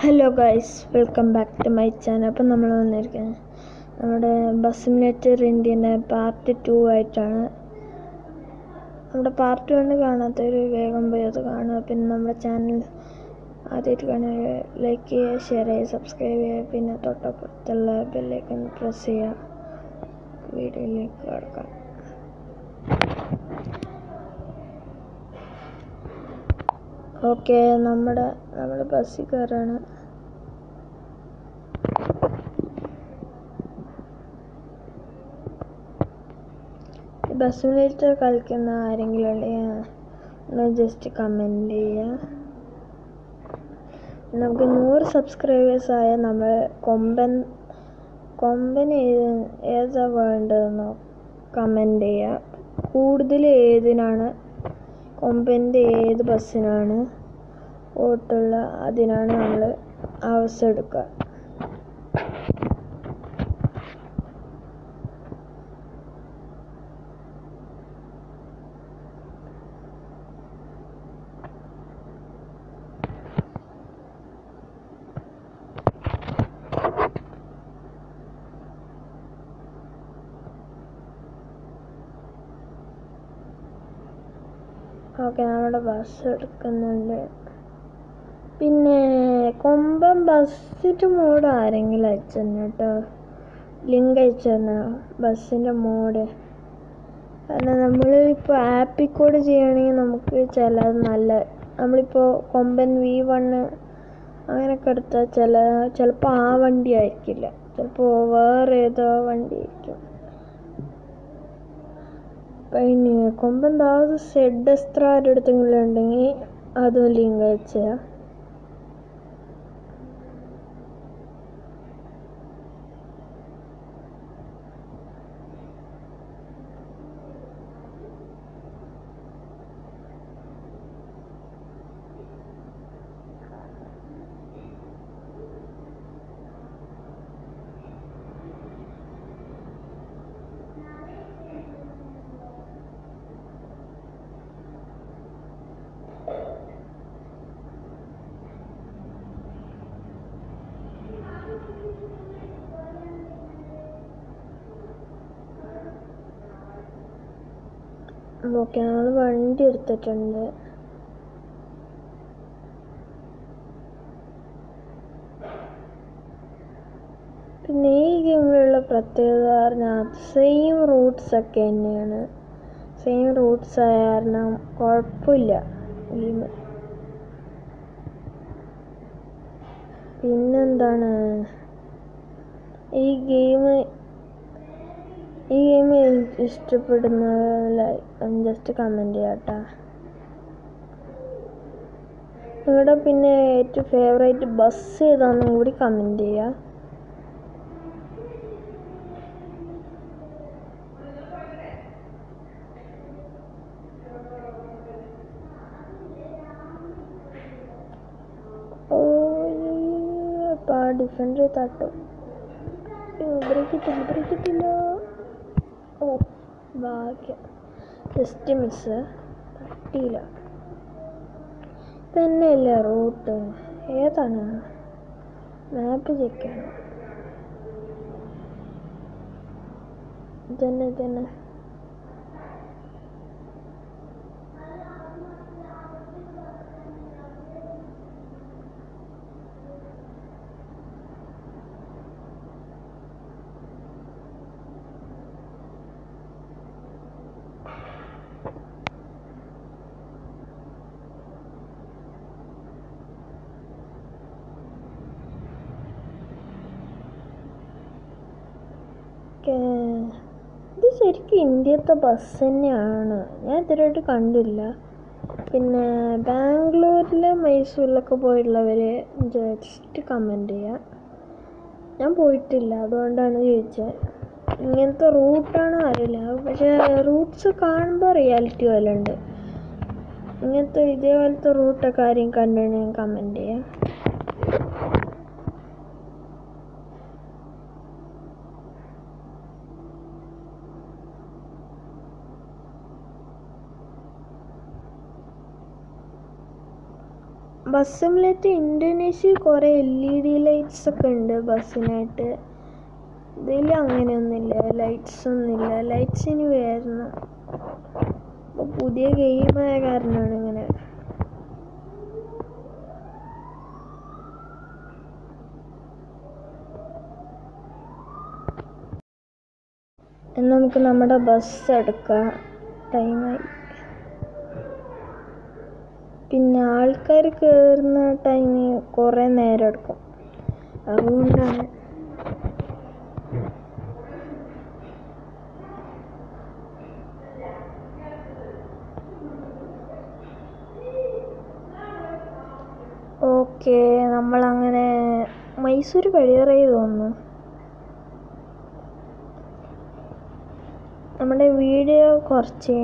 Hello guys, welcome back to my channel. അപ്പം നമ്മൾ വന്നിരിക്കുന്നത് നമ്മുടെ ബസ് സിമുലേറ്റർ ഇന്ത്യൻ്റെ പാർട്ട് 2 ആയിട്ടാണ്. നമ്മുടെ പാർട്ട് 1 കാണാത്തവർ വേഗം പോയി അത് കാണുക. പിന്നെ നമ്മുടെ ചാനൽ ആദ്യമായിട്ട് കാണുക ലൈക്ക് ചെയ്യുക, ഷെയർ ചെയ്യുക, സബ്സ്ക്രൈബ് ചെയ്യുക. പിന്നെ തൊട്ടപ്പുറത്തുള്ള ബെല്ലൈക്കൺ പ്രസ് ചെയ്യുക. വീഡിയോയിലേക്ക് കിടക്കാം. ഓക്കെ, നമ്മൾ ബസ്സിൽ കയറാണ്. ബസ് സിമുലേറ്റർ കളിക്കുന്ന ആരെങ്കിലും ഉണ്ടെങ്കിൽ ജസ്റ്റ് കമൻറ്റ് ചെയ്യുക. നമുക്ക് 100 സബ്സ്ക്രൈബേഴ്സ് ആയാൽ നമ്മൾ കൊമ്പൻ ഏതാ വേണ്ടതെന്നോ കമൻറ്റ് ചെയ്യുക. കൂടുതൽ ഏതിനാണ് കൊമ്പൻ്റെ ഏത് ബസ്സിനാണ് വോട്ടുള്ള അതിനാണ് നമ്മൾ അവസരം എടുക്കുക. ഓക്കെ, നമ്മുടെ ബസ് എടുക്കുന്നുണ്ട്. പിന്നെ കൊമ്പൻ ബസ്സിൻ്റെ മോഡ് ആരെങ്കിലും അയച്ചെന്നെ കേട്ടോ, ലിങ്ക് അയച്ചെന്നെ ബസ്സിൻ്റെ മോഡ്. കാരണം നമ്മളിപ്പോൾ ആപ്പിൽ കൂടെ ചെയ്യുകയാണെങ്കിൽ നമുക്ക് നമ്മളിപ്പോൾ കൊമ്പൻ V1 അങ്ങനെയൊക്കെ എടുത്താൽ ചിലപ്പോൾ ആ വണ്ടി ആയിരിക്കില്ല, ചിലപ്പോൾ വേറെ ഏതോ വണ്ടി ആയിരിക്കും. പിന്നെ കൊമ്പൻ സെഡ് എസ്ത്ര ആരുടെ അടുത്തെങ്കിലും ഉണ്ടെങ്കിൽ അതും ലിങ്ക് അയച്ചു. ഓക്കെ, നമ്മൾ വണ്ടി എടുത്തിട്ടുണ്ട്. പിന്നെ ഈ ഗെയിമിലുള്ള പ്രത്യേകത പറഞ്ഞാൽ സെയിം റൂട്ട്സ് ഒക്കെ തന്നെയാണ്. സെയിം റൂട്ട്സ് ആയ കാരണം കുഴപ്പമില്ല ഗെയിം. പിന്നെന്താണ്, ഈ ഗെയിം ഇഷ്ടപ്പെടുന്ന ജസ്റ്റ് കമൻറ്റ് ചെയ്യാം കേട്ടോ. നിങ്ങളുടെ പിന്നെ ഏറ്റവും ഫേവറേറ്റ് ബസ് ഏതാണെന്നും കൂടി കമൻറ്റ് ചെയ്യുക. ഡിഫൻഡർ തട്ടും, ബ്രേക്കിട്ടില്ല. ഓ ഭാഗ്യം, ജസ്റ്റ് മിസ്, തട്ടിയില്ല. തന്നെയല്ലേ റൂട്ട് ഏതാണ്? മാപ്പ് ചെക്ക് ചെയ്യണം. തന്നെ ഇത് ശരിക്കും ഇന്ത്യത്തെ ബസ് തന്നെയാണ്, ഞാൻ ഇതുവരെയായിട്ട് കണ്ടില്ല. പിന്നെ ബാംഗ്ലൂരിലെ മൈസൂരിലൊക്കെ പോയിട്ടുള്ളവർ ജസ്റ്റ് കമൻറ്റ് ചെയ്യുക. ഞാൻ പോയിട്ടില്ല, അതുകൊണ്ടാണ് ചോദിച്ചത്. ഇങ്ങനത്തെ റൂട്ടാണോ അറിയില്ല, പക്ഷേ റൂട്ട്സ് കാണുമ്പോൾ റിയാലിറ്റി പോലെ ഉണ്ട്. ഇതേപോലത്തെ റൂട്ടൊക്കെ ആരെയും കണ്ടിട്ടുണ്ടെങ്കിൽ കമൻറ്റ് ചെയ്യാം. ബസ് സിമുലേറ്റർ ഇന്തോനേഷ്യയിൽ കുറേ LED ലൈറ്റ്സ് ഒക്കെ ഉണ്ട് ബസ്സിനായിട്ട്. ഇതിൽ അങ്ങനെയൊന്നുമില്ല, ലൈറ്റ്സ് ഒന്നുമില്ല. ലൈറ്റ്സ് ഇനി വരുന്നു. അപ്പോൾ പുതിയ ഗെയിമായ കാരണമാണ് ഇങ്ങനെ. നമുക്ക് നമ്മുടെ ബസ് എടുക്കാം, ടൈമായി. പിന്നെ ആൾക്കാർ കയറുന്ന ടൈമിൽ കുറേ നേരം എടുക്കും, അതുകൊണ്ടാണ്. ഓക്കെ, നമ്മളങ്ങനെ മൈസൂർ കഴിയാറായി തോന്നുന്നു. നമ്മുടെ വീഡിയോ കുറച്ച്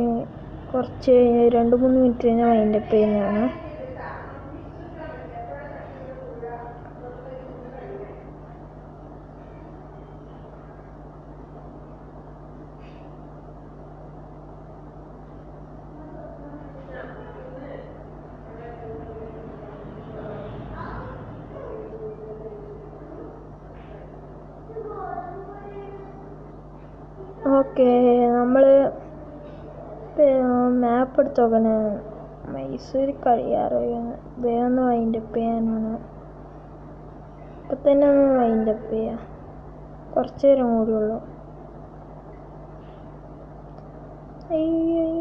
2-3 മിനിറ്റ് കഴിഞ്ഞാൽ വൈൻഡപ്പ് ചെയ്യുന്നതാണ്. ഓക്കെ, നമ്മൾ മാപ്പ് എടുത്ത് നോക്കണേ. മൈസൂർ കഴിയാറാണ്, വേഗം ഒന്ന് വൈൻഡപ്പ് ചെയ്യാനാണ്. ഇപ്പം തന്നെ ഒന്ന് വൈൻഡപ്പ് ചെയ്യാം, കുറച്ച് നേരം കൂടി ഉള്ളൂ.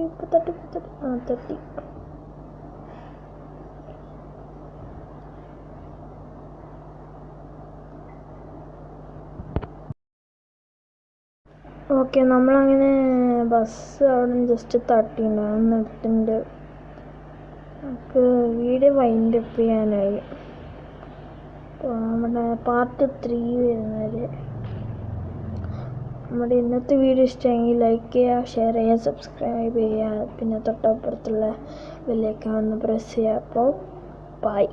ഇപ്പം തട്ടി. ഓക്കെ, നമ്മളങ്ങനെ ബസ് അവിടെ ജസ്റ്റ് തട്ടിയിട്ടുണ്ടാകും, നിർത്തുന്നുണ്ട്. നമുക്ക് വീഡിയോ വൈൻഡപ്പ് ചെയ്യാനായി. അപ്പോൾ നമ്മുടെ പാർട്ട് 3 വരുന്നത്. നമ്മുടെ ഇന്നത്തെ വീഡിയോ ഇഷ്ടമെങ്കിൽ ലൈക്ക് ചെയ്യുക, ഷെയർ ചെയ്യുക, സബ്സ്ക്രൈബ് ചെയ്യുക. പിന്നെ തൊട്ടപ്പുറത്തുള്ള ബെല്ലൈക്കൺ ഒന്ന് പ്രസ് ചെയ്യുക. അപ്പോൾ ബൈ.